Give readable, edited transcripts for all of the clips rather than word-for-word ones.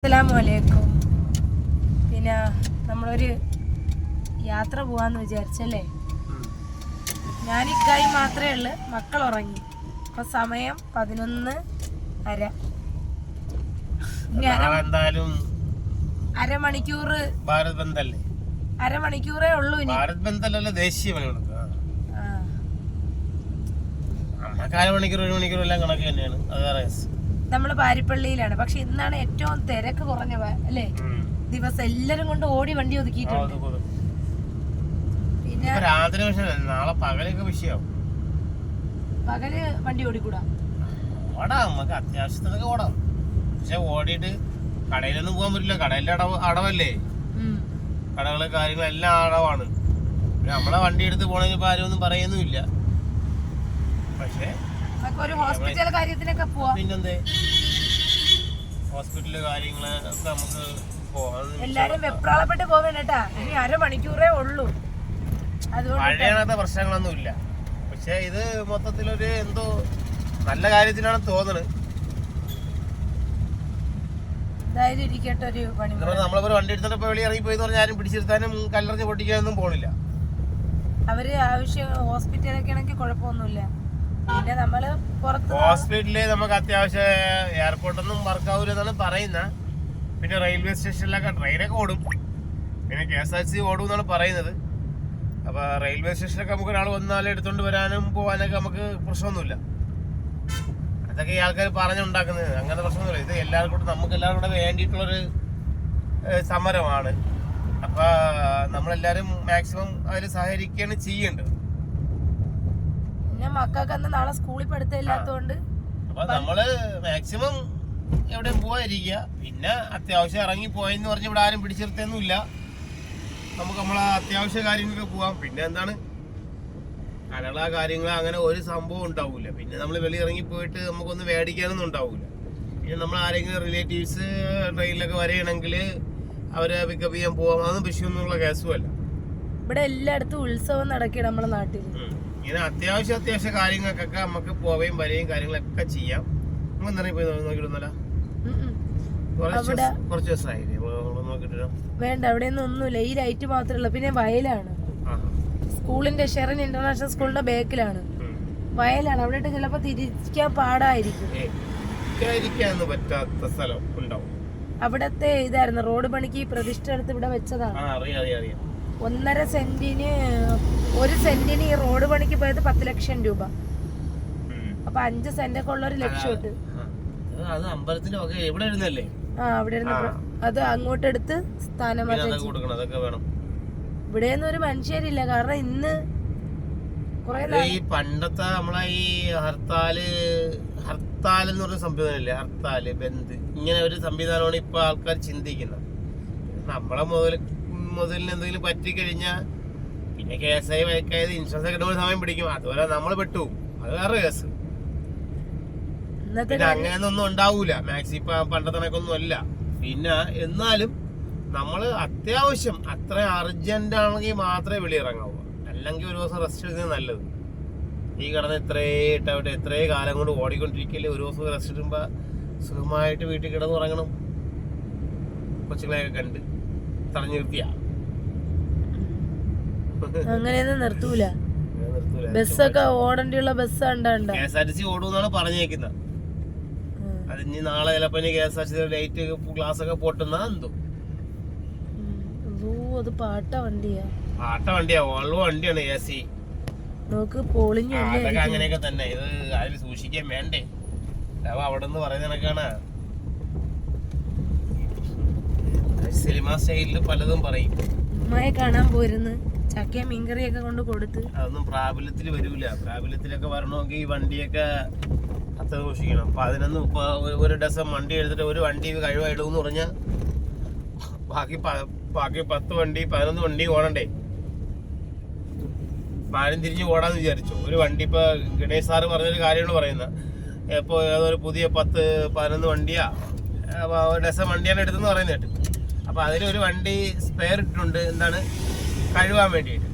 അസ്സലാമലൈക്കും. പിന്നെ നമ്മളൊരു യാത്ര പോവാന്ന് വിചാരിച്ചല്ലേ. ഞാനിക്കായി മാത്രമേ ഉള്ളു, മക്കൾ ഉറങ്ങി. ഇപ്പൊ സമയം 11:30. അരമണിക്കൂർ അരമണിക്കൂറേ ഉള്ളൂ ഇനി. നമ്മള് പാരിപ്പള്ളിയിലാണ്. പക്ഷെ ഇന്നാണ് ഏറ്റവും തിരക്ക് കുറഞ്ഞ അല്ലേ ദിവസം. എല്ലാരും കൊണ്ട് ഓടി വണ്ടി ഒതുക്കിയിട്ടുണ്ട്. പിന്നെ നാളെ പകലൊക്കെ വിഷയാവും. പകല് വണ്ടി ഓടിക്കൂടാ. ഓടാം, നമുക്ക് അത്യാവശ്യത്തിനൊക്കെ ഓടാം. പക്ഷെ ഓടിയിട്ട് കടയിലൊന്നും പോകാൻ പറ്റില്ല. കടയിലെ അടവല്ലേ, കടകളെ കാര്യങ്ങളെല്ലാം അടവാണ്. നമ്മളെ വണ്ടി എടുത്ത് പോണെങ്കിൽ ആരും ഒന്നും പറയുന്നുമില്ല. പക്ഷേ ഒരു ഹോസ്പിറ്റൽ കാര്യത്തിനൊക്കെ പോവാം. പിന്നെന്തേ, ഹോസ്പിറ്റലിലെ കാര്യങ്ങളൊക്കെ നമുക്ക് പോവാം. എല്ലാരും വെപ്രാളപ്പെട്ട് പോവേണ്ടട്ടാ. ഇനി അരമണിക്കൂറേ ഉള്ളൂ. പഴയണത്തെ പ്രശ്നങ്ങളൊന്നും ഇല്ല. പക്ഷെ ഇത് മൊത്തത്തിലൊരു എന്തോ നല്ല കാര്യത്തിനാണ് തോന്നുന്നത്. നമ്മളിപ്പോ വണ്ടി എടുത്തിട്ട് വെളി ഇറങ്ങി പോയി പറഞ്ഞാൽ ആരും പിടിച്ചെടുത്താനും കല്ലെറിഞ്ഞ് പൊട്ടിക്കാനൊന്നും പോണില്ല. അവര് ആവശ്യം ഹോസ്പിറ്റലൊക്കെ ആണെങ്കിൽ കുഴപ്പമൊന്നുമില്ല. പിന്നെ നമ്മള് ഹോസ്പിറ്റലില് നമുക്ക് അത്യാവശ്യം എയർപോർട്ടൊന്നും വർക്കാവൂലെന്നാണ് പറയുന്നത്. പിന്നെ റെയിൽവേ സ്റ്റേഷനിലൊക്കെ ട്രെയിനൊക്കെ ഓടും, പിന്നെ KSRTC ഓടും എന്നാണ് പറയുന്നത്. അപ്പൊ റെയിൽവേ സ്റ്റേഷനിലൊക്കെ നമുക്ക് ഒരാൾ വന്നാലും എടുത്തോണ്ട് വരാനും പോകാനൊക്കെ നമുക്ക് പ്രശ്നമൊന്നുമില്ല. അതൊക്കെ ഈ ആൾക്കാർ പറഞ്ഞുണ്ടാക്കുന്നത്. അങ്ങനത്തെ പ്രശ്നമൊന്നുമില്ല. ഇത് എല്ലാവർക്കും നമുക്ക് എല്ലാവരും കൂടെ വേണ്ടിയിട്ടുള്ളൊരു സമരമാണ്. അപ്പൊ നമ്മളെല്ലാരും മാക്സിമം അതിൽ സഹകരിക്കുകയാണ് ചെയ്യേണ്ടത്. മക്കൾക്ക് നാളെ സ്കൂളിൽ പഠിത്തമില്ലാത്തതുകൊണ്ട് അപ്പൊ നമ്മള് മാക്സിമം എവിടെയും പോവാതിരിക്കുക. പിന്നെ അത്യാവശ്യം ഇറങ്ങി പോയെന്ന് പറഞ്ഞ് ഇവിടെ ആരും പിടിച്ചെടുത്തൊന്നുമില്ല. നമുക്ക് നമ്മളെ അത്യാവശ്യ കാര്യങ്ങളൊക്കെ പോവാം. പിന്നെ എന്താണ് കടകള കാര്യങ്ങൾ അങ്ങനെ ഒരു സംഭവം ഉണ്ടാവൂല. പിന്നെ നമ്മൾ വെളിയിറങ്ങി പോയിട്ട് നമുക്കൊന്നും മേടിക്കാനൊന്നും ഉണ്ടാവൂല. പിന്നെ നമ്മൾ ആരെങ്കിലും റിലേറ്റീവ്സ് ട്രെയിനിലൊക്കെ വരികയാണെങ്കിൽ അവരെ പിക്കപ്പ് ചെയ്യാൻ പോവാം. അതൊന്നും വിഷയമൊന്നുമുള്ള കേസുമല്ല. ഇവിടെ എല്ലായിടത്തും ഉത്സവം നടക്കുക നമ്മുടെ നാട്ടിൽ. ഇങ്ങനെ അത്യാവശ്യ കാര്യങ്ങൾക്കൊക്കെ നമുക്ക് പോവുകയും വരികയും കാര്യങ്ങളൊക്കെ ചെയ്യാം. നമുക്ക് എന്തെങ്കിലും പോയി നോക്കിയിടുന്നല്ല. കുറച്ച് ദിവസമായി നോക്കിട്ടോ. വേണ്ട, അവിടെ ഒന്നുമില്ല. ഈ ലൈറ്റ് മാത്രമേ ഉള്ളൂ. പിന്നെ വയലാണ്. സ്കൂളിന്റെ ഷെറിൻ ഇന്റർനാഷണൽ സ്കൂളിന്റെ ബേക്കിലാണ് വയലാണ്. അവിടെ ചിലപ്പോ തിരിക്കാൻ പാടായിരിക്കും. പറ്റാത്ത സ്ഥലം ഉണ്ടാവും. അവിടത്തെ ഇതായിരുന്നു റോഡ് പണിക്ക് പ്രതിഷ്ഠ എടുത്ത് ഇവിടെ വെച്ചതാണ്. 1.5 സെന്റിന് 1 സെന്റിന് ഈ റോഡ് പണിക്ക് പോയത് 10 ലക്ഷം രൂപ. അപ്പൊ 5 സെന്റൊക്കെ ഉള്ള 1 ലക്ഷം ഇട്ട് അവിടെ അത് അങ്ങോട്ടെടുത്ത് സ്ഥാനം മാറ്റി. ഇവിടെയൊന്നും ഒരു മനുഷ്യരില്ല. കാരണം ഇന്ന് ഈ പണ്ടത്തെ നമ്മളെ ഈ ഹർത്താൽ എന്ന് പറഞ്ഞ സംവിധാനമില്ലേ, ഹർത്താല് ബന്ദ്, ഇങ്ങനെ ഒരു സംവിധാനമാണ് ഇപ്പൊ ആൾക്കാർ ചിന്തിക്കുന്നത്. നമ്മളെ മുതലിന് എന്തെങ്കിലും പറ്റിക്കഴിഞ്ഞാൽ പിന്നെ കേസായി വഴക്കായത് ഇൻഷുറൻസ് ഒക്കെ ഇടുമ്പോൾ സമയം പിടിക്കും. അതുപോലെ നമ്മൾ പെട്ടു, അത് വേറെ കേസ്. പിന്നെ അങ്ങനെയൊന്നും ഉണ്ടാവൂല. മാക്സി ഇപ്പൊ പണ്ടത്തെ കണക്കൊന്നും അല്ല. പിന്നെ എന്നാലും നമ്മള് അത്യാവശ്യം അത്ര അർജന്റ് ആണെങ്കിൽ മാത്രമേ വെളിയിറങ്ങാവൂ. അല്ലെങ്കിൽ ഒരു ദിവസം റെസ്റ്റ് എടുക്കുന്നത് നല്ലത്. ഈ കിടന്ന് എത്രേ കാലം കൊണ്ട് ഓടിക്കൊണ്ടിരിക്കല്ലേ. ഒരു ദിവസം റെസ്റ്റ് എടുക്കുമ്പോ സുഖമായിട്ട് വീട്ടിൽ കിടന്ന് ഉറങ്ങണം. കൊച്ചുങ്ങളെയൊക്കെ കണ്ട് തടഞ്ഞു നിർത്തിയ അങ്ങനെയൊന്നും നിർത്തൂല. ബസ്സൊക്കെ ഓടേണ്ടിയുള്ള ബസ് KSRTC ഓടുന്നാണ് പറഞ്ഞേക്കുന്നത്. അത് ഇനി നാളെ ചിലപ്പോ KSRTC ലൈറ്റ് ഗ്ലാസ് ഒക്കെ പൊട്ടുന്ന എന്തോ. അത് പാട്ട വണ്ടിയാ ഓൾവോ വണ്ടിയാണ്. AC നോക്ക് പൊളിഞ്ഞു. അതൊക്കെ അങ്ങനെയൊക്കെ തന്നെ. ഇത് അതിൽ സൂക്ഷിക്കാൻ വേണ്ടേ. അവിടെ നിന്ന് പറയുന്ന കണക്കാണ്. സിനിമ സ്റ്റൈലില് പലതും പറയും. ഉമ്മയെ കാണാൻ പോയിരുന്നു, ചക്കയും മീൻകറിയൊക്കെ കൊണ്ട് കൊടുത്ത്. അതൊന്നും പ്രാബല്യത്തിൽ വരൂല. പ്രാബല്യത്തിലൊക്കെ വരണമെങ്കിൽ ഈ വണ്ടിയൊക്കെ അത്ര സൂക്ഷിക്കണം. അപ്പൊ അതിനൊന്നും ഇപ്പൊ ഒരു ഡസൻ വണ്ടി എടുത്തിട്ട് ഒരു വണ്ടി കഴിവായിടുമെന്ന് പറഞ്ഞാൽ ബാക്കി 10 വണ്ടി 11 വണ്ടി ഓടണ്ടേ. ആരും തിരിഞ്ഞ് ഓടാന്ന് വിചാരിച്ചു. ഒരു വണ്ടി ഇപ്പൊ ഗണേഷ് സാറ് പറഞ്ഞൊരു കാര്യമാണ് പറയുന്നത്. ഇപ്പൊ ഏതൊരു പുതിയ 10-11 വണ്ടിയാ ഒരു ഡസൻ വണ്ടിയാണ് എടുത്തെന്ന് പറയുന്നത് കേട്ട്. അപ്പൊ അതിലൊരു വണ്ടി സ്പെയർ ഇട്ടിട്ടുണ്ട്. എന്താണ്, കഴുകാൻ വേണ്ടിയിട്ട്.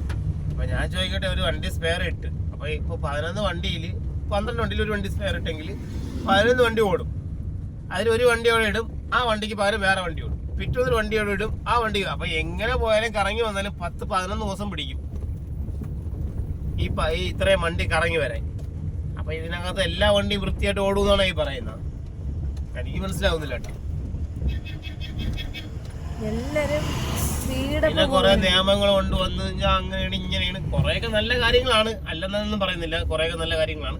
അപ്പൊ ഞാൻ ചോദിക്കട്ടെ, ഒരു വണ്ടി സ്പെയർ ഇട്ട് അപ്പൊ ഇപ്പൊ 11 വണ്ടിയിൽ 12 വണ്ടിയിൽ ഒരു വണ്ടി സ്പെയർ ഇട്ടെങ്കിൽ 11 വണ്ടി ഓടും. അതിലൊരു വണ്ടി അവിടെ ഇടും, ആ വണ്ടിക്ക് പകരം വേറെ വണ്ടി ഓടും, പിറ്റേന്നൊരു വണ്ടിയോട് ഇടും, ആ വണ്ടി. അപ്പൊ എങ്ങനെ പോയാലും കറങ്ങി വന്നാലും 10-11 ദിവസം പിടിക്കും ഈ ഇത്രയും വണ്ടി കറങ്ങി വരാൻ. അപ്പൊ ഇതിനകത്ത് എല്ലാ വണ്ടിയും വൃത്തിയായിട്ട് ഓടുമെന്നാണ് ഈ പറയുന്നത്. എനിക്ക് മനസ്സിലാവുന്നില്ല കേട്ടോ. പിന്നെ കുറെ നിയമങ്ങൾ കൊണ്ടുവന്ന് അങ്ങനെയാണ് ഇങ്ങനെയാണ്. കുറെയൊക്കെ നല്ല കാര്യങ്ങളാണ്, അല്ലെന്നൊന്നും പറയുന്നില്ല, കുറെയൊക്കെ നല്ല കാര്യങ്ങളാണ്.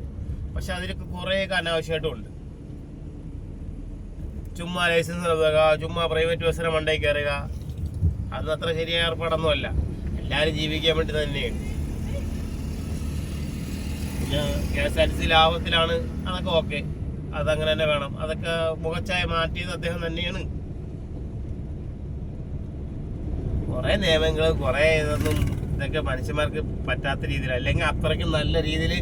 പക്ഷെ അതിലൊക്കെ കുറെയൊക്കെ അനാവശ്യമായിട്ടും ഉണ്ട്. ചുമ്മാ ലൈസൻസ് എടുക്കുക, ചുമ്മാ പ്രൈവറ്റ് ബസ്സിനെ മണ്ടയിൽ കയറുക, അതൊന്നും അത്ര ശരിയായ ഏർപ്പാടൊന്നും അല്ല. എല്ലാവരും ജീവിക്കാൻ വേണ്ടി തന്നെയാണ്. പിന്നെ KSRTC ലാഭത്തിലാണ്, അതൊക്കെ ഓക്കെ, അതങ്ങനെ തന്നെ വേണം. അതൊക്കെ മുഖച്ഛായ മാറ്റിയത് അദ്ദേഹം തന്നെയാണ്. കുറെ നിയമങ്ങൾ, കുറെ ഇതൊക്കെ മനുഷ്യന്മാർക്ക് പറ്റാത്ത രീതിയിൽ, അല്ലെങ്കിൽ അത്രയ്ക്കും നല്ല രീതിയിൽ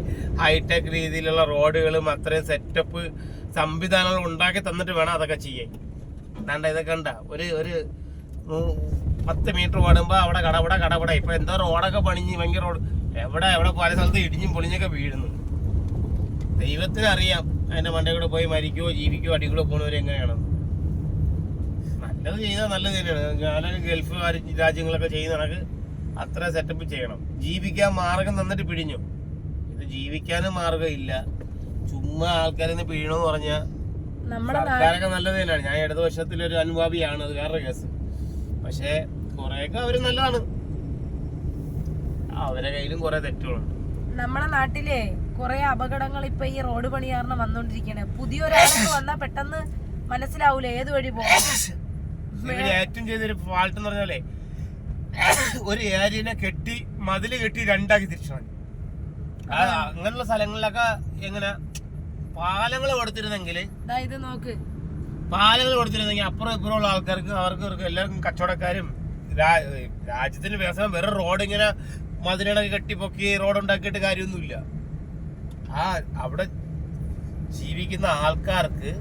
ഹൈടെക് രീതിയിലുള്ള റോഡുകളും അത്രയും സെറ്റപ്പ് സംവിധാനങ്ങൾ ഉണ്ടാക്കി തന്നിട്ട് വേണം അതൊക്കെ ചെയ്യാൻ. അതാണ്ട് ഇതൊക്കെ കണ്ട ഒരു 10 മീറ്റർ ഓടുമ്പോൾ അവിടെ കടപട. ഇപ്പൊ എന്തോ റോഡൊക്കെ പണിഞ്ഞ് ഭയങ്കര റോഡ്, എവിടെ പല സ്ഥലത്ത് ഇടിഞ്ഞും പൊളിഞ്ഞൊക്കെ വീഴുന്നു. ദൈവത്തിനറിയാം അതിന്റെ മണ്ടയിൽ കൂടെ പോയി മരിക്കുകയോ ജീവിക്കുകയോ അടികൂടെ പോണവർ എങ്ങനെയാണെന്ന്. നല്ലത് ചെയ്താൽ നല്ലത് തന്നെയാണ്. ഞാൻ ഗൾഫ് രാജ്യങ്ങളൊക്കെ ചെയ്യുന്ന കണക്ക് അത്ര സെറ്റപ്പ് ചെയ്യണം. ജീവിക്കാൻ മാർഗം തന്നിട്ട് പിഴിഞ്ഞു. ഇത് ജീവിക്കാനും മാർഗം ഇല്ല, ചുമ്മാ ആൾക്കാരെ പിഴിയണമെന്ന് പറഞ്ഞാൽ സർക്കാരൊക്കെ നല്ലത് തന്നെയാണ്. ഞാൻ ഇടത് വർഷത്തിലൊരു അനുഭാവിയാണ്, അത് വേറെ കേസ്. പക്ഷെ കുറെയൊക്കെ അവര് നല്ലതാണ്, അവരെ കയ്യിലും കുറെ തെറ്റുകളുണ്ട്. നമ്മളെ നാട്ടിലെ കുറെ അപകടങ്ങൾ ഇപ്പൊ ഈ റോഡ് പണി കാരണം വന്നോണ്ടിരിക്കണേ. പുതിയൊരാൾക്ക് വന്നാ പെട്ടെന്ന് മനസ്സിലാവൂല ഏത് വഴി പോകും. ഇവര് ഏറ്റവും ചെയ്തൊരു ഫാൾട്ട് എന്ന് പറഞ്ഞാലേ, ഒരു ഏരിയനെ മതില് കെട്ടി 2ആക്കി തിരിച്ചാണ്. അങ്ങനെയുള്ള സ്ഥലങ്ങളിലൊക്കെ എങ്ങനെ പാലങ്ങൾ കൊടുത്തിരുന്നെങ്കിൽ, ഇത് നോക്ക്, പാലങ്ങൾ കൊടുത്തിരുന്നെങ്കിൽ അപ്പുറം ഇപ്പുറമുള്ള ആൾക്കാർക്ക് അവർക്ക് എല്ലാവർക്കും കച്ചവടക്കാരും രാജ്യത്തിന് വികസനം. വേറെ റോഡ് ഇങ്ങനെ മതിലണക്ക് കെട്ടിപ്പൊക്കി റോഡ് ഉണ്ടാക്കിയിട്ട് കാര്യമൊന്നുമില്ല. അവിടെ ജീവിക്കുന്ന ആൾക്കാർക്ക്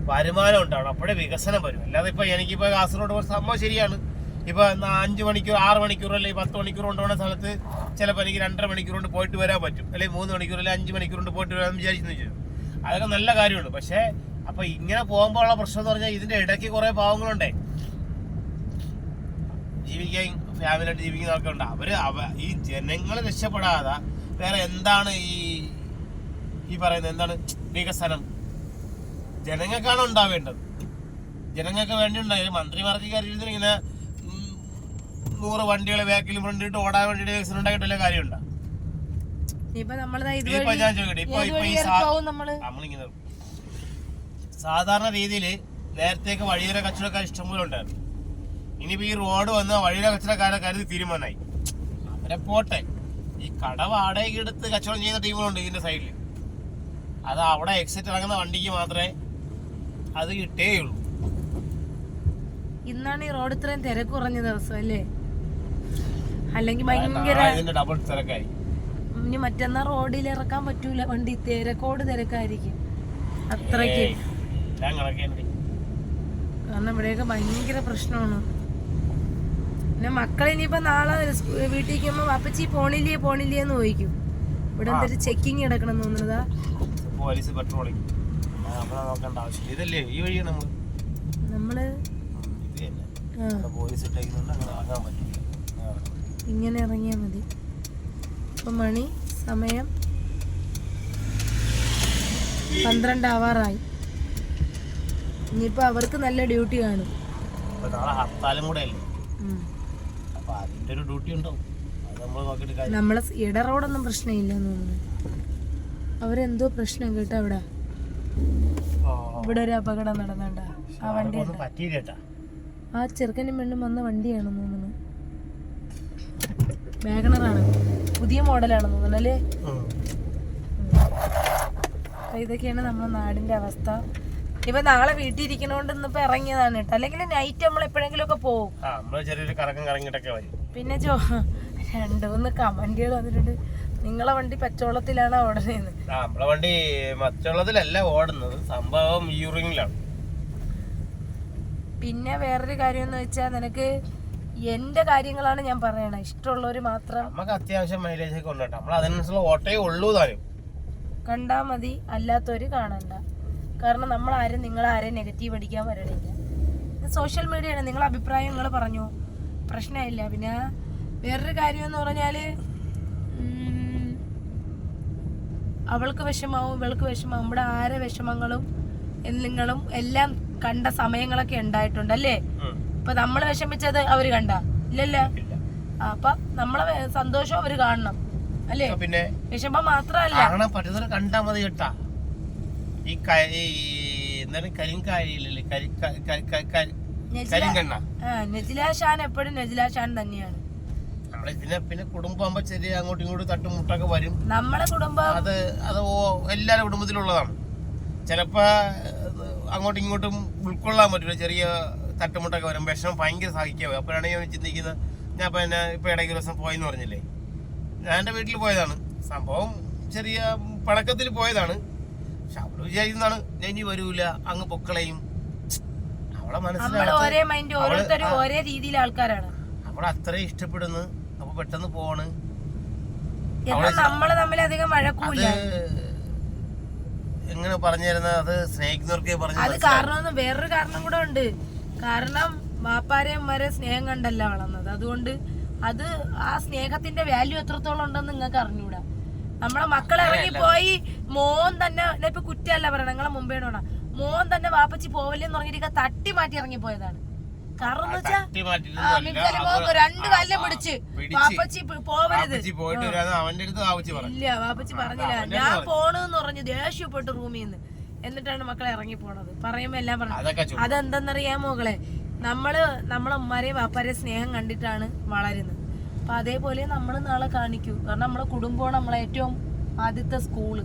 വരുമാനം ഉണ്ടാവണം, അപ്പോഴേ വികസനം വരും. അല്ലാതെ ഇപ്പൊ എനിക്കിപ്പോ കാസർഗോഡ് സംഭവം ശരിയാണ്. ഇപ്പൊ 5 മണിക്കൂർ 6 മണിക്കൂർ അല്ലെങ്കിൽ 10 മണിക്കൂർ കൊണ്ടുപോകുന്ന സ്ഥലത്ത് ചിലപ്പോൾ എനിക്ക് 2.5 മണിക്കൂർ കൊണ്ട് പോയിട്ട് വരാൻ പറ്റും, അല്ലെങ്കിൽ 3 മണിക്കൂർ അല്ലെങ്കിൽ 5 മണിക്കൂർ കൊണ്ട് പോയിട്ട് വരാൻ വിചാരിച്ചു. അതൊക്കെ നല്ല കാര്യമാണ്. പക്ഷെ അപ്പൊ ഇങ്ങനെ പോകുമ്പോൾ ഉള്ള പ്രശ്നം എന്ന് പറഞ്ഞാൽ ഇതിന്റെ ഇടയ്ക്ക് കുറെ പാവങ്ങളുണ്ടേ, ജീവിക്കാൻ ഫാമിലിയായിട്ട് ജീവിക്കുന്ന ആൾക്കാരുണ്ട്. ഈ ജനങ്ങൾ രക്ഷപ്പെടാതെ വേറെ എന്താണ് ഈ പറയുന്നത്, എന്താണ് വികസനം? ജനങ്ങൾക്കാണ് ഉണ്ടാവേണ്ടത്. ജനങ്ങൾക്ക് വേണ്ടി ഉണ്ടായി മന്ത്രിമാർക്ക് കാര്യത്തിൽ ഇങ്ങനെ 100 വണ്ടികളെ ബാക്കിൽ ഫ്രണ്ടിട്ട് ഓടാൻ വേണ്ടിട്ട് വികസനം ഉണ്ടാക്കിയിട്ടല്ലേ കാര്യമുണ്ടോ? ഇപ്പൊ ഞാൻ ചോദിക്കട്ടെ, ഇപ്പൊ നമ്മളിങ്ങനെ സാധാരണ രീതിയിൽ നേരത്തേക്ക് വഴിയോര കച്ചവടക്കാർ ഇഷ്ടംപോലെ ഉണ്ടായിരുന്നു. ഇനിയിപ്പോ ഈ റോഡ് വന്ന് വഴിയോര കച്ചവടക്കാരെ കരുതി തീരുമാനമായി. അവരെ പോട്ടെ, ഈ കട വാടകയ്ക്ക് എടുത്ത് കച്ചവടം ചെയ്യുന്ന ടീമുകളുണ്ട് ഇതിന്റെ സൈഡിൽ. അത് അവിടെ എക്സിറ്റ് ഇറങ്ങുന്ന വണ്ടിക്ക് മാത്രമേ അത് കിട്ടേയുള്ളൂ. ഇന്നാണ് ഈ റോഡ് ഇത്രയും തിരക്ക് കുറഞ്ഞ ദിവസം അല്ലേ? അല്ലെങ്കിൽ ഭയങ്കര ഡബിൾ തിരക്കായി. ഇനി മറ്റന്നാ റോഡിൽ ഇറക്കാൻ പറ്റൂല വണ്ടി, തിരക്കായിരിക്കും അത്രയ്ക്ക്. കാരണം ഇവിടെയൊക്കെ ഭയങ്കര പ്രശ്നമാണ്. പിന്നെ മക്കളെ ഇനിയിപ്പോ നാളെ വീട്ടിൽ നിൽക്കുമ്പോ അപ്പച്ചി പോണില്ലേന്ന് ചോദിക്കും. ഇവിടെ എന്തൊരു ചെക്കിങ് കിടക്കണം തോന്നുന്നതാ, പോലീസ് പെട്രോളിങ്. ഇതല്ലേ ഈ വഴിയാണ് നമ്മള് ഇങ്ങനെ ഇറങ്ങിയാ മതി. ഇപ്പൊ സമയം 12 ആവാറായി. ഇനിയിപ്പോ അവർക്ക് നല്ല ഡ്യൂട്ടി കാണും. നമ്മളെ ഇട റോഡൊന്നും പ്രശ്നമില്ലെന്ന് തോന്നുന്നു. അവരെന്തോ പ്രശ്നം കേട്ടോ അവിടെ. ഇവിടെ ഒരു അപകടം നടന്നണ്ട. ആ വണ്ടി ആ ചെറുക്കനും പെണ്ണും വന്ന വണ്ടിയാണെന്ന് തോന്നുന്നു. വാഗണറാണ്, പുതിയ മോഡലാണെന്ന് തോന്നുന്നു അല്ലേ? ഇതൊക്കെയാണ് നമ്മുടെ നാടിന്റെ അവസ്ഥ. ഇപ്പൊ നാളെ വീട്ടിൽ ഇരിക്കണോണ്ട് ഇന്നിപ്പോ ഇറങ്ങിയതാണ് കേട്ടോ. അല്ലെങ്കിൽ നൈറ്റ് നമ്മൾ എപ്പോഴെങ്കിലും ഒക്കെ പോകും. പിന്നെ 2-3 കമന്റുകൾ വന്നിട്ടുണ്ട്, നിങ്ങളെ വണ്ടി പച്ചവെള്ളത്തിലാണ് ഓടുന്നത്. നമ്മളെ വണ്ടി പച്ചവെള്ളത്തിലല്ല ഓടുന്നത്, സംഭവം യൂറിനിലാണ്. പിന്നെ വേറൊരു കാര്യം എന്ന് വെച്ചാൽ, നിനക്ക് എന്റെ കാര്യങ്ങളാണ് ഞാൻ പറയണ, ഇഷ്ടമുള്ളവര് മാത്രം. നമുക്ക് അത്യാവശ്യം മൈലേജ് ഒക്കെ ഉണ്ട്, നമ്മൾ അതിനനുസരിച്ചുള്ള ഓട്ടേ ഉള്ളൂ താനും. കണ്ടാ മതി, അല്ലാത്തവര് കാണണ്ട. കാരണം നമ്മളാരും നിങ്ങളാരും നെഗറ്റീവ് അടിക്കാൻ വരണില്ല. സോഷ്യൽ മീഡിയയാണ്, നിങ്ങളെ അഭിപ്രായം നിങ്ങൾ പറഞ്ഞു, പ്രശ്നമില്ല. പിന്നെ വേറൊരു കാര്യം എന്ന് പറഞ്ഞാല് അവൾക്ക് വിഷമാവും ഇവൾക്ക് വിഷമാവും, ഇവിടെ ആരെ വിഷമങ്ങളും നിങ്ങളും എല്ലാം കണ്ട സമയങ്ങളൊക്കെ ഉണ്ടായിട്ടുണ്ട് അല്ലേ? ഇപ്പൊ നമ്മള് വിഷമിച്ചത് അവര് കണ്ട ഇല്ലല്ലോ. അപ്പൊ നമ്മളെ സന്തോഷം അവര് കാണണം അല്ലേ? പിന്നെ വിഷമം മാത്രല്ല പറ്റുന്ന കണ്ടാ മതി കേട്ടാ. ഈ എന്താണ് കരിങ്കാരിയില്ലേ, കരിങ്കണ്ണ. നജില ഷാൻ എപ്പോഴും നജില ഷാൻ തന്നെയാണ്. പിന്നെ കുടുംബം ചെറിയ അങ്ങോട്ടും ഇങ്ങോട്ടും തട്ടുമുട്ടൊക്കെ വരും. നമ്മളെ കുടുംബം അത് എല്ലാവരുടെ കുടുംബത്തിലുള്ളതാണ്. ചിലപ്പോ അങ്ങോട്ടും ഇങ്ങോട്ടും ഉൾക്കൊള്ളാൻ പറ്റില്ല, ചെറിയ തട്ടുമുട്ടൊക്കെ വരും, വിഷമം ഭയങ്കര സഹിക്കാവും. അപ്പോഴാണ് ഞാൻ ചിന്തിക്കുന്നത്, ഞാൻ ഇപ്പൊ ഇടയ്ക്ക് ദിവസം പോയെന്ന് പറഞ്ഞില്ലേ, ഞാൻ എൻ്റെ വീട്ടിൽ പോയതാണ്. സംഭവം ചെറിയ പഴക്കത്തിൽ പോയതാണ്. പക്ഷെ അവള് വിചാരിക്കുന്നതാണ് ഞാൻ ഇനി വരൂല, അങ്ങ് പൊക്കളയും. അവളെ മനസ്സിലാവും ഒരേ രീതിയിലെ ആൾക്കാരാണ്. അവളെ അത്രയും ഇഷ്ടപ്പെടുന്നു. അപ്പൊ പെട്ടെന്ന് പോണ്. നമ്മള് തമ്മിൽ അധികം വഴക്കൂല. എങ്ങനെ പറഞ്ഞു തരുന്നത്, അത് സ്നേഹിക്കുന്നവർക്കേ പറഞ്ഞു. അത് കാരണം വേറൊരു കാരണം കൂടെ ഉണ്ട്. കാരണം വാപ്പാരെയും ഉമ്മാരെ സ്നേഹം കണ്ടല്ല വളർന്നത്. അതുകൊണ്ട് അത് ആ സ്നേഹത്തിന്റെ വാല്യൂ എത്രത്തോളം ഉണ്ടെന്ന് നിങ്ങൾക്ക് അറിഞ്ഞൂടാ. നമ്മളെ മക്കൾ ഇറങ്ങിപ്പോയി മോൻ തന്നെ, ഇപ്പൊ കുറ്റമല്ല പറയണം, നിങ്ങളെ മുമ്പേ മോൻ തന്നെ വാപ്പച്ചി പോവല്ലെന്ന് പറഞ്ഞിട്ട് തട്ടി മാറ്റി ഇറങ്ങിപ്പോയതാണ്. കാരണം എന്ന് വെച്ചാൽ 2 കാലിലും പിടിച്ച് വാപ്പച്ചി പോവരുത്. ഇല്ല, വാപ്പച്ചി പറഞ്ഞില്ല, ഞാൻ പോണെന്ന് പറഞ്ഞ് ദേഷ്യപ്പെട്ട് റൂമിൽ നിന്ന്. എന്നിട്ടാണ് മക്കളെ ഇറങ്ങി പോണത്. പറയുമ്പോ എല്ലാം പറഞ്ഞു. അതെന്തെന്നറിയാമോ മകളെ, നമ്മളെ ഉമ്മാരെയും വാപ്പാരെയും സ്നേഹം കണ്ടിട്ടാണ് വളരുന്നത്. അപ്പൊ അതേപോലെ നമ്മൾ നാളെ കാണിക്കൂ. കാരണം നമ്മളെ കുടുംബമാണ് നമ്മളെ ഏറ്റവും ആദ്യത്തെ സ്കൂള്.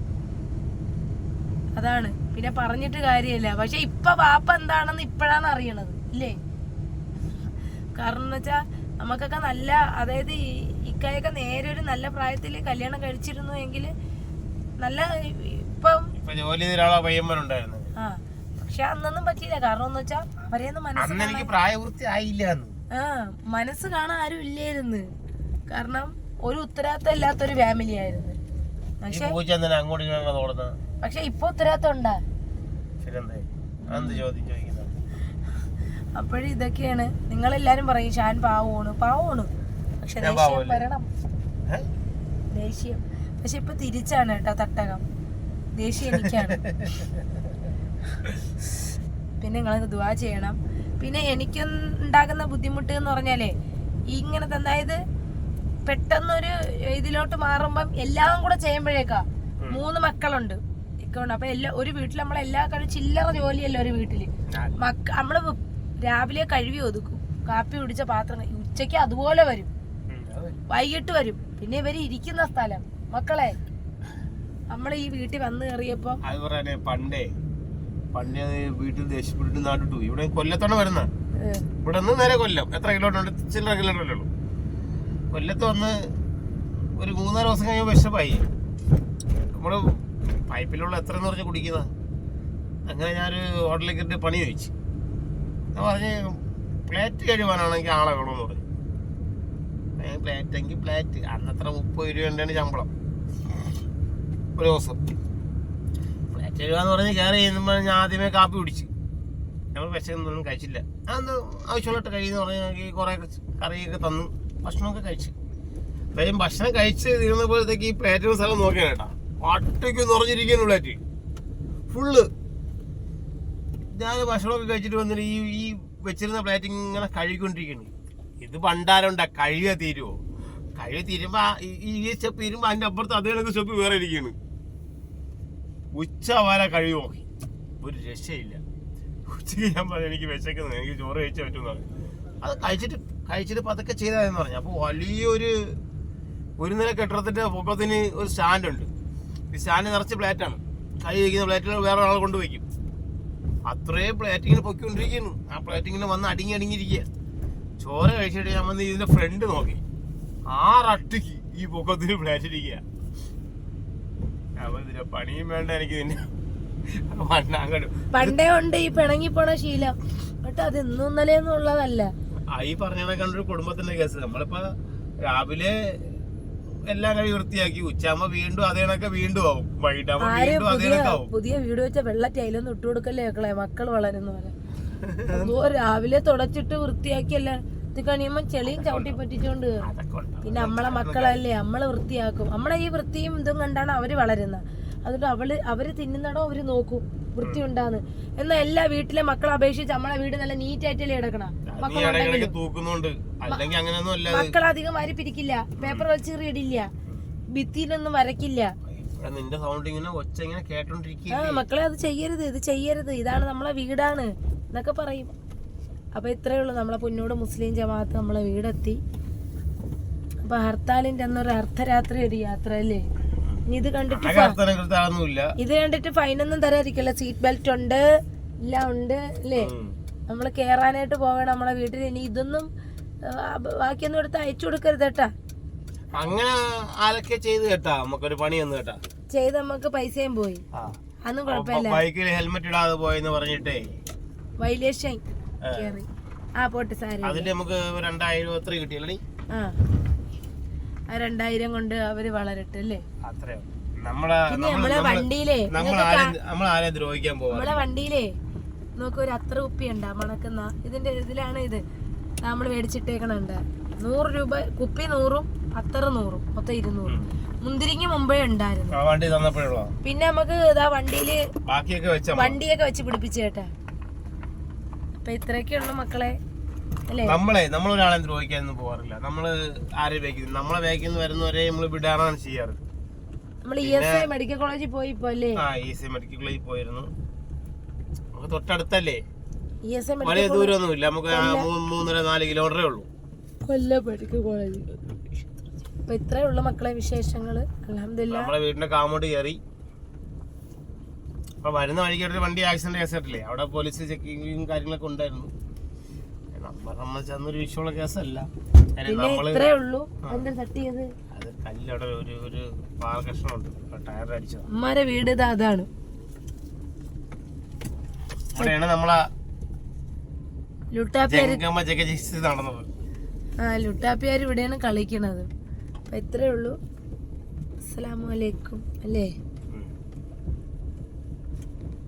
അതാണ്. പിന്നെ പറഞ്ഞിട്ട് കാര്യമില്ല. പക്ഷെ ഇപ്പൊ വാപ്പ എന്താണെന്ന് ഇപ്പോഴാണ് അറിയണത് ഇല്ലേ? കാരണം എന്ന് വെച്ചാ നമുക്കൊക്കെ നല്ല, അതായത് ഇക്കായൊക്കെ നേരെ ഒരു നല്ല പ്രായത്തില് കല്യാണം കഴിച്ചിരുന്നു എങ്കിൽ നല്ല ഇപ്പം പക്ഷെ അന്നൊന്നും പറ്റിയില്ല. കാരണം എന്ന് വെച്ചാ അവരെയൊന്നും മനസ്സ് കാണാൻ ആരും ഇല്ലായിരുന്നു. കാരണം ഒരു ഉത്തരവാദിത്തം ഇല്ലാത്തൊരു ഫാമിലി ആയിരുന്നു. പക്ഷെ ഇപ്പൊ ഉത്തരവാദിത്തം ഉണ്ടാ. അപ്പോഴും ഇതൊക്കെയാണ്. നിങ്ങളെല്ലാരും പറയും ഷാൻ പാവമാണ്. പക്ഷെ ദേഷ്യം വരണം, ദേഷ്യം. പക്ഷെ ഇപ്പൊ തിരിച്ചാണ് കേട്ടോ തട്ടകം. ദേഷ്യം എനിക്കാണ്. പിന്നെ നിങ്ങൾ ദുആ ചെയ്യണം. പിന്നെ എനിക്കുണ്ടാകുന്ന ബുദ്ധിമുട്ട് എന്ന് പറഞ്ഞാലേ ഇങ്ങനത്തെ, അതായത് പെട്ടെന്നൊരു ഇതിലോട്ട് മാറുമ്പം എല്ലാം കൂടെ ചെയ്യുമ്പോഴേക്കാ 3 മക്കളുണ്ട് ഇക്കൊണ്ട്. അപ്പൊ ഒരു വീട്ടിൽ നമ്മളെല്ലാ കാര്യം ചില്ലറ ജോലിയല്ല. ഒരു വീട്ടില് നമ്മള് രാവിലെ കഴുകി ഒതുക്കും, കാപ്പി കുടിച്ച പാത്രം ഉച്ചയ്ക്ക് അതുപോലെ വരും, വൈകിട്ട് വരും. പിന്നെ ഇവര് ഇരിക്കുന്ന സ്ഥലം മക്കളെ, നമ്മള് ഈ വീട്ടിൽ വന്ന് കയറിയപ്പോ പണ്ടേ വീട്ടിൽ ദേഷ്യപ്പെട്ടിട്ട് നാട്ടിട്ടു. ഇവിടെ കൊല്ലത്താണ് വരുന്ന. ഇവിടെ നിന്ന് നേരെ കൊല്ലം എത്ര കിലോമീറ്റർ, ചില്ലറ കിലോമീറ്റർ ഉള്ളൂ. കൊല്ലത്ത് വന്ന് ഒരു 3-4 ദിവസം കഴിയുമ്പോൾ വിശപ്പായി. നമ്മള് പൈപ്പിലുള്ള എത്രയെന്ന് പറഞ്ഞ് കുടിക്കുന്ന. അങ്ങനെ ഞാനൊരു ഹോട്ടലിൽ കയറിയിട്ട് പണി ചോദിച്ചു. ഞാൻ പറഞ്ഞ് പ്ലേറ്റ് കഴിവാനാണെങ്കിൽ ആളെ വേണമെന്ന് പറഞ്ഞു. പ്ലേറ്റെങ്കിൽ പ്ലേറ്റ്. അന്നത്ര 30 രൂപയാണ് ശമ്പളം ഒരു ദിവസം. പ്ലേറ്റ് കഴിവാന്ന് പറഞ്ഞ് കയറി ചെയ്യുമ്പോൾ ഞാൻ ആദ്യമേ കാപ്പി കുടിച്ച്. ഞങ്ങൾ വിശക്കൊന്നും കഴിച്ചില്ല. അതൊന്ന് ആവശ്യമുള്ളിട്ട് കഴിയുന്ന പറഞ്ഞാൽ കുറേ കറിയൊക്കെ തന്നു, ഭക്ഷണമൊക്കെ കഴിച്ചു. അതായത് ഭക്ഷണം കഴിച്ച് തീർന്നപ്പോഴത്തേക്ക് ഈ പ്ലേറ്റിന് സ്ഥലം നോക്കിയാണ് കേട്ടാ. ഒറ്റയ്ക്ക് നിറഞ്ഞിരിക്കുന്നു പ്ലേറ്റ് ഫുള്ള്. ഞാൻ ഭക്ഷണമൊക്കെ കഴിച്ചിട്ട് വന്നിട്ട് ഈ വെച്ചിരുന്ന പ്ലേറ്റ് ഇങ്ങനെ കഴുകിക്കൊണ്ടിരിക്കുന്നു. ഇത് ഭണ്ഡാരമുണ്ടാ, കഴുകിയ തീരുമോ? കഴുകി തീരുമ്പോ ഈ സ്റ്റെപ്പ് തീരുമ്പോ അതിന്റെ അപ്പുറത്ത് അതേ കണക്ക് സ്റ്റെപ്പ് വേറെ ഇരിക്കുന്നു. ഉച്ച വരെ കഴുകി നോക്കി, ഒരു രക്ഷയില്ല. ഉച്ചയ്ക്ക് ഞാൻ പറഞ്ഞു എനിക്ക് വിശക്കുന്നത്, എനിക്ക് ചോറ് കഴിച്ചാൽ പറ്റുമെന്ന് പറഞ്ഞു. അത് കഴിച്ചിട്ട് പതൊക്കെ ചെയ്താന്ന് പറഞ്ഞു. അപ്പോൾ വലിയൊരു നില കെട്ടിടത്തിന്റെ പൊക്കത്തിന് ഒരു സ്റ്റാൻഡുണ്ട്. ഈ സ്റ്റാൻഡ് നിറച്ച് പ്ലേറ്റാണ്. കൈ വയ്ക്കുന്ന പ്ലേറ്റിൽ വേറെ ആൾ കൊണ്ടുവയ്ക്കും. അത്രയും പ്ലേറ്റ് ഇങ്ങനെ പൊക്കിക്കൊണ്ടിരിക്കുന്നു. ആ പ്ലേറ്റ് ഇങ്ങനെ വന്ന് അടിങ്ങിയിരിക്കുക. ചോര കഴിച്ചിട്ട് ഞാൻ വന്ന് ഇതിന്റെ ഫ്രണ്ട് നോക്കി, 6 അട്ടിക്ക് ഈ പൊക്കത്തിന് പ്ലേറ്റ് ഇരിക്കുക. അപ്പൊ ഇതിന്റെ പണിയും വേണ്ട എനിക്ക്. പിന്നെ പണ്ടേ ഉണ്ട് ഈ പിണങ്ങി പോണ ശീലം. കേട്ടോ, അത് ഇന്നും ഇന്നലെയൊന്നും ഉള്ളതല്ല. ഈ പറഞ്ഞ കണ്ടൊരു കുടുംബത്തിന്റെ കേസ്. നമ്മളിപ്പോ രാവിലെ എല്ലാം കഴി വൃത്തിയാക്കി ഉച്ചയാകുമ്പോ വീണ്ടും അതേണൊക്കെ വീണ്ടും ആവും വൈകിട്ടാകുമ്പോ ആരും വീണ്ടും അതേണൊക്കെ ആവും. പുതിയ വീട് വെച്ച വെള്ള ടൈലൊന്നും ഇട്ട് കൊടുക്കല്ലേ മക്കളെ, മക്കൾ വളരുന്ന പോലെ. അതോ രാവിലെ തുടച്ചിട്ട് വൃത്തിയാക്കിയല്ല ഇത് കഴിയുമ്പോ ചെളിയും ചവിട്ടി പറ്റിച്ചോണ്ട് കേറും. അതൊക്കെ ഉണ്ട്. പിന്നെ നമ്മളെ മക്കളല്ലേ, നമ്മള് വൃത്തിയാക്കും. നമ്മളെ ഈ വൃത്തിയും ഇതും കണ്ടാണ് അവര് വളരുന്നത്. അതുകൊണ്ട് അവര് തിന്നുന്നടോ അവര് നോക്കും വൃത്തി ഉണ്ടാന്ന്. എന്നാൽ എല്ലാ വീട്ടിലെ മക്കളെ അപേക്ഷിച്ച് നമ്മളെ വീട് നല്ല നീറ്റ് ആയിട്ടല്ലേ കിടക്കണം. ഇടയ്ക്കിടയ്ക്ക് തൂക്കുന്നുണ്ട്, അല്ലെങ്കിൽ അങ്ങനെയൊന്നും അല്ല. മക്കളധികം വാരി പിരിക്കില്ല, പേപ്പർ വലിച്ചെറി ഇടില്ല, ഭിത്തിയിലൊന്നും വരക്കില്ല. നിന്റെ സൗണ്ട് ഇങ്ങനെ ഒച്ച ഇങ്ങനെ കേട്ടോണ്ടിരിക്കുക. മക്കളെ അത് ചെയ്യരുത്, ഇത് ചെയ്യരുത്, ഇതാണ് നമ്മളെ വീടാണ് എന്നൊക്കെ പറയും. അപ്പൊ ഇത്രയേ ഉള്ളൂ. നമ്മളെ പുന്നോട് മുസ്ലിം ജമാഅത്ത് നമ്മളെ വീടെത്തി. അപ്പൊ ഹർത്താലിന്റെ അന്നൊരു അർദ്ധരാത്രി ഒരു യാത്ര അല്ലേ. ഇനി ഇത് കണ്ടിട്ട് ഫൈനൊന്നും തരാതിരിക്കല്ല. സീറ്റ് ബെൽറ്റ് ഉണ്ട്, എല്ലാം ഉണ്ട് അല്ലേ. നമ്മള് കേറാനായിട്ട് പോകണം നമ്മളെ വീട്ടിൽ. ഇനി ഇതൊന്നും ബാക്കിയൊന്നും എടുത്ത് അയച്ചു കൊടുക്കരുത് കേട്ടാ. അങ്ങനെ ആരൊക്കെ ചെയ്ത് കേട്ടാ, നമുക്കൊരു പണി വന്നു കേട്ടാ, ചെയ്ത് നമുക്ക് പൈസയും പോയി. അതൊന്നും കുഴപ്പമില്ല. ബൈക്കിൽ ഹെൽമെറ്റ് ഇടാതെ പോയെന്ന് പറഞ്ഞിട്ടേ വൈലേഷൻ കേറി. പോട്ടെ സാരി. അതില് നമുക്ക് 2000 എത്ര കിട്ടിയല്ലേ? ആ 2000 കൊണ്ട് അവര് വളരട്ടെ അല്ലേ. അത്രയോ. നമ്മളെ വണ്ടിയിലേ നമ്മളാരെ ദ്രോഹിക്കാൻ പോവാ. നമ്മളെ വണ്ടിയിലേ നോക്ക്, ഒരു അത്ര കുപ്പിയുണ്ടാ മണക്കുന്ന. ഇതിലാണ് ഇത് നമ്മൾ മേടിച്ചിട്ടേക്കണുണ്ട്. 100 രൂപ കുപ്പി, 100ഉം അത്തറ 100ഉം, മൊത്തം 200. മുന്തിരിങ്ങ മുമ്പേ ഉണ്ടായിരുന്നു. പിന്നെ നമുക്ക് ഇതാ വണ്ടിയില് വണ്ടിയൊക്കെ വെച്ച് പിടിപ്പിച്ചു കേട്ടാ. അപ്പൊ ഇത്രയൊക്കെ ഉള്ളു മക്കളെ അല്ലേ. നമ്മളൊരാളെ ദ്രോഹിക്കാനൊന്നും പോകാറില്ല. നമ്മള് ആരെ ബാക്കിൽ നമ്മളെ ബാക്കിൽ നിന്ന് വരുന്നവരെ നമ്മള് വിടാറാണ് ചെയ്യാറ്. നമ്മൾ ESI മെഡിക്കൽ കോളേജിൽ പോയി ഇപ്പൊ അല്ലേ. ESI മെഡിക്കൽ കോളേജിൽ പോയിരുന്നു. നമുക്ക് തൊട്ടടുത്തല്ലേ, ESI വലിയ ദൂരമൊന്നുമില്ല. നമുക്ക് 3.5-4 കിലോമീറ്ററേ ഉള്ളൂ കൊല്ലം മെഡിക്കൽ കോളേജ്. അപ്പൊ ഇത്രേ ഉള്ളു മക്കളെ വിശേഷങ്ങള്. അൽഹംദുലില്ലാ നമ്മളെ വീടിന്റെ കാമോട്ട് കയറി. അപ്പൊ വരുന്ന വഴിക്ക് വണ്ടി ആക്സിഡന്റ് കേസിട്ടില്ലേ, അവിടെ പോലീസ് ചെക്കിങ്ങും കാര്യങ്ങളൊക്കെ ഉണ്ടായിരുന്നു. നമ്മളെ സംബന്ധിച്ച് അന്നൊരു വിഷയമുള്ള കേസല്ല. ഇത്രേ ഉള്ളൂ. എന്താ തട്ടിയത്? അത് കല്ലവിടെ ഒരു പാറ കഷ്ണമുണ്ട്, ടയർ അടിച്ചത്. അമ്മാരെ വീട് അതാണ്. ഇവിടെയാണ് നമ്മളെ ലുട്ടാപ്പിയാര് നടന്നത്. ലുട്ടാപ്പിയാര് ഇവിടെയാണ് കളിക്കണത്. അപ്പൊ ഇത്രേ ഉള്ളൂ. അസ്സലാമു അലൈക്കും അല്ലേ.